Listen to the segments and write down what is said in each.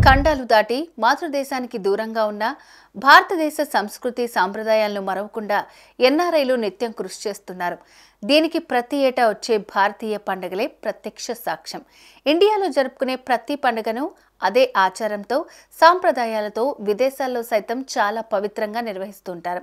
ఖండాలు దాటి మాతృదేశానికి దూరంగా ఉన్న భారతదేశ సంస్కృతి సాంప్రదాయాలను మరవకుండా ఎన్ఆర్ఐలు నిత్యం కృషి చేస్తున్నారు. దీనికి ప్రతి ఏటా వచ్చే భారతీయ పండుగలే ప్రత్యక్ష సాక్ష్యం. ఇండియాలో జరుపుకునే ప్రతి పండుగను అదే ఆచారంతో సాంప్రదాయాలతో విదేశాల్లో సైతం చాలా పవిత్రంగా నిర్వహిస్తుంటారు.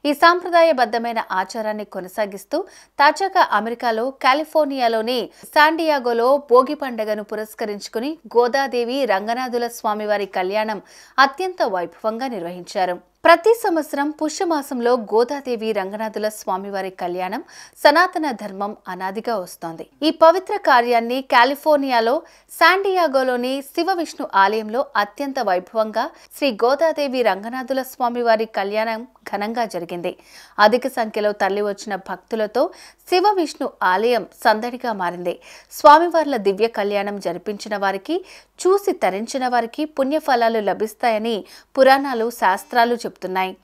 ఈ సాంప్రదాయబద్ధమైన ఆచారాన్ని కొనసాగిస్తూ తాజాగా అమెరికాలో కాలిఫోర్నియాలోని శాండియాగోలో భోగి పండుగను పురస్కరించుకుని గోదాదేవి రంగనాథుల స్వామివారి కళ్యాణం అత్యంత వైభవంగా నిర్వహించారు. ప్రతి సంవత్సరం పుష్యమాసంలో గోదాదేవి రంగనాథుల స్వామివారి కళ్యాణం సనాతన ధర్మం అనాదిగా వస్తోంది. ఈ పవిత్ర కార్యాన్ని కాలిఫోర్నియాలో శాండియాగోలోని శివ విష్ణు ఆలయంలో అత్యంత వైభవంగా శ్రీ గోదాదేవి రంగనాథుల స్వామివారి కళ్యాణం ఘనంగా జరిగింది. అధిక సంఖ్యలో తరలి వచ్చిన భక్తులతో శివ విష్ణు ఆలయం సందడిగా మారింది. స్వామివార్ల దివ్య కళ్యాణం జరిపించిన వారికి, చూసి తరించిన వారికి పుణ్యఫలాలు లభిస్తాయని పురాణాలు శాస్త్రాలు చెబుతున్నాయి.